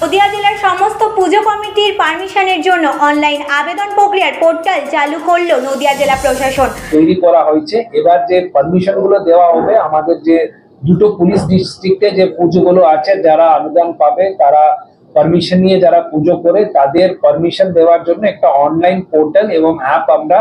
নদিয়া জেলার সমস্ত পুজো কমিটির পারমিশনের জন্য অনলাইন আবেদন প্রক্রিয়ার পোর্টাল চালু করলো নদিয়া জেলা প্রশাসন। তৈরি করা হয়েছে। এবার যে পারমিশনগুলো দেওয়া হবে, আমাদের যে দুটো পুলিশ ডিস্ট্রিক্টে যে পুজোগুলো আছে, যারা অনুদান পাবে তারা পারমিশন নিয়ে যারা পুজো করে তাদের পারমিশন দেওয়ার জন্য একটা অনলাইন পোর্টাল এবং অ্যাপ আমরা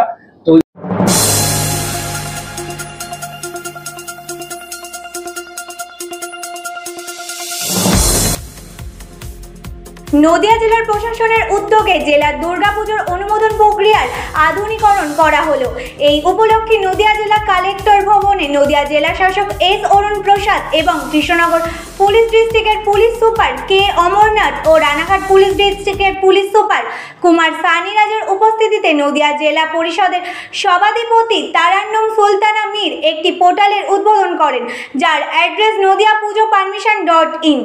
নদিয়া জেলার প্রশাসনের উদ্যোগে জেলার দুর্গাপুজোর অনুমোদন প্রক্রিয়ার আধুনিকরণ করা হলো। এই উপলক্ষে নদিয়া জেলা কালেক্টর ভবনে নদিয়া জেলা শাসক এস অরুণ প্রসাদ এবং কৃষ্ণনগর পুলিশ ডিস্ট্রিক্টের পুলিশ সুপার কে অমরনাথ ও রানাঘাট পুলিশ ডিস্ট্রিক্টের পুলিশ সুপার কুমার সানিরাজের উপস্থিতিতে নদিয়া জেলা পরিষদের সভাধিপতি তারান্নুম সুলতানা মীর একটি পোর্টালের উদ্বোধন করেন, যার অ্যাড্রেস nodiapujoparmission.in।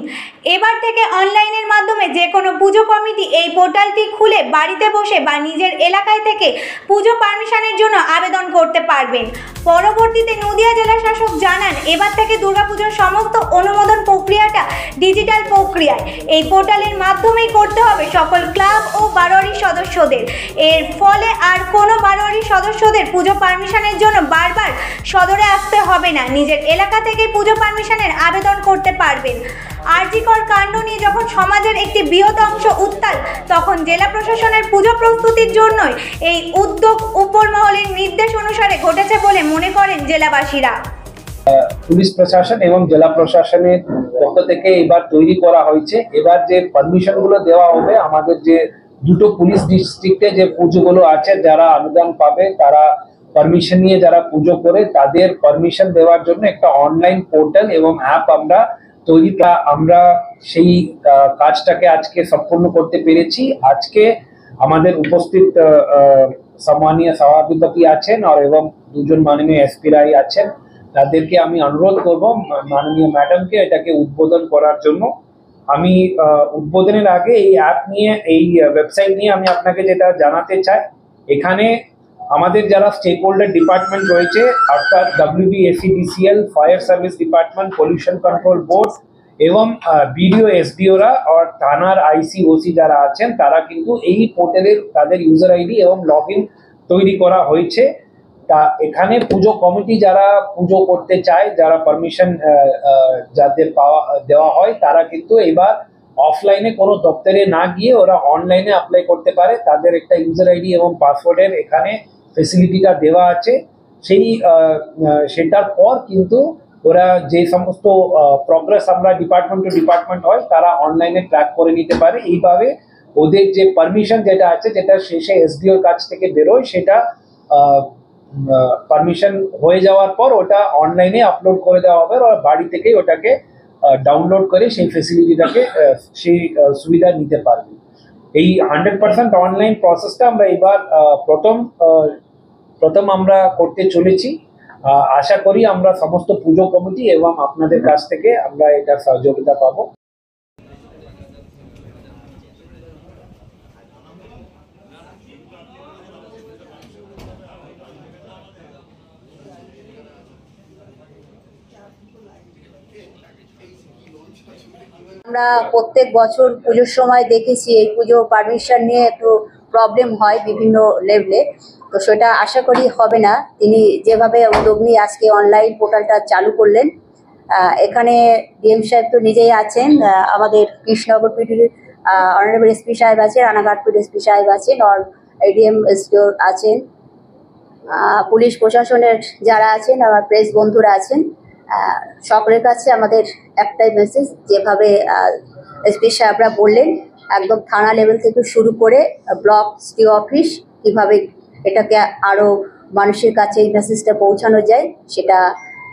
এবার থেকে অনলাইনের মাধ্যমে যে কোনো পুজো কমিটি এই পোর্টালটি খুলে বাড়িতে বসে বা নিজের এলাকায় থেকে পুজো পারমিশনের জন্য আবেদন করতে পারবেন। পরবর্তীতে নদিয়া জেলা শাসক জানান, এবার থেকে দুর্গাপুজোর সমস্ত অনুমোদন প্রক্রিয়াটা ডিজিটাল প্রক্রিয়ায় এই পোর্টালের মাধ্যমেই করতে হবে সকল ক্লাব ও বারোয়ারি সদস্যদের। এর ফলে আর কোনো বারোয়ারি সদস্যদের পুজো পারমিশনের জন্য বারবার সদরে আসতে হবে না, নিজের এলাকা থেকে পুজো পারমিশনের আবেদন করতে পারবেন। আরজিকর কাণ্ড নিয়ে যখন সমাজের একটি বৃহৎ অংশ উত্তাল, তখন জেলা প্রশাসনের পুজো প্রস্তুতির জন্যই এই উদ্যোগ উপর মহলের নির্দেশ অনুসারে ঘটেছে বলে মনে করেন জেলাবাসীরা। পুলিশ প্রশাসন এবং জেলা প্রশাসনের পক্ষ থেকে এবার তৈরি করা হয়েছে। এবার যে পারমিশন গুলো দেওয়া হবে, আমাদের যে দুটো পুলিশ ডিস্ট্রিক্টে যে পুজোগুলো আছে, যারা অনুদান পাবে তারা পারমিশন নিয়ে যারা পুজো করে তাদের পারমিশন দেওয়ার জন্য একটা অনলাইন পোর্টাল এবং অ্যাপ আমরা সেই কাজটাকে আজকে সম্পূর্ণ করতে পেরেছি। আজকে আমাদের উপস্থিত সম্মানীয় সভাধিপতি আছেন এবং দুজন মাননীয় এসপিরাই আছেন। তাদেরকে আমি অনুরোধ করব মাননীয় ম্যাডামকে এটাকে উদ্বোধন করার জন্য। আমি উদ্বোধনের আগে এই অ্যাপ নিয়ে, এই ওয়েবসাইট নিয়ে আমি আপনাকে যেটা জানাতে চাই, এখানে আমাদের যারা স্টেক হোল্ডার ডিপার্টমেন্ট রয়েছে, অর্থাৎ WBSEDCL, fire service department, pollution control board এবং বিডিও এসডিওরা আর থানার আইসি ওসি যারা আছেন, তারা কিন্তু এই পোর্টালের তাদের ইউজার আইডি এবং লগ ইন তৈরি করা হয়েছে। তা এখানে পুজো কমিটি যারা পুজো করতে চায়, যারা পারমিশন যাদের দেওয়া হয়, তারা কিন্তু এবার অফলাইনে কোনো দপ্তরে না গিয়ে ওরা অনলাইনে অ্যাপ্লাই করতে পারে। তাদের একটা ইউজার আইডি এবং পাসওয়ার্ডের এখানে ফেসিলিটিটা দেওয়া আছে। সেটার পর কিন্তু ওরা যে সমস্ত প্রগ্রেস আমরা ডিপার্টমেন্ট টু ডিপার্টমেন্ট হয়, তারা অনলাইনে ট্র্যাক করে নিতে পারে। এইভাবে ওদের যে পারমিশন যেটা আছে, যেটা শেষে এসডিওর কাছ থেকে বেরোয়, সেটা পারমিশন হয়ে যাওয়ার পর ওটা অনলাইনে আপলোড করে দেওয়া হবে। আর বাড়ি থেকেই ওটাকে ডাউনলোড করে সেই ফেসিলিটিটাকে সেই সুবিধা নিতে পারবে। এই 100% অনলাইন প্রসেসটা আমরা এবার প্রথম আমরা করতে চলেছি। আশা করি আমরা সমস্ত পুজো কমিটি এবং আপনাদের কাছ থেকে আমরা এটা সহযোগিতা পাবো। আমরা প্রত্যেক বছর পুজোর সময় দেখেছি এই পুজো পারমিশন নিয়ে একটু প্রবলেম হয় বিভিন্ন লেভেলে, তো সেটা আশা করি হবে না। তিনি যেভাবে উদ্যোগ নিয়ে আজকে অনলাইন পোর্টালটা চালু করলেন, এখানে ডিএম সাহেব তো নিজেই আছেন, আমাদের কৃষ্ণনগর পিডির অনারেবল এসপি সাহেব আছেন, রানাঘাট পিডি এসপি সাহেব আছেন, আর এডিএম এসডিও আছেন, পুলিশ প্রশাসনের যারা আছেন, আমার প্রেস বন্ধুরা আছেন। সকলের কাছে আমাদের একটাই মেসেজ, যেভাবে এসপি সাহেবরা বললেন, একদম থানা লেভেল থেকে শুরু করে ব্লক সিটি অফিস, কীভাবে এটাকে আরও মানুষের কাছে এই মেসেজটা পৌঁছানো যায় সেটা,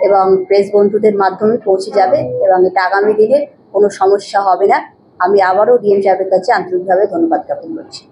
এবং প্রেস বন্ধুদের মাধ্যমে পৌঁছে যাবে এবং এটা আগামী দিনে কোনো সমস্যা হবে না। আমি আবারও ডিএম সাহেবের কাছে আন্তরিকভাবে ধন্যবাদ জ্ঞাপন করছি।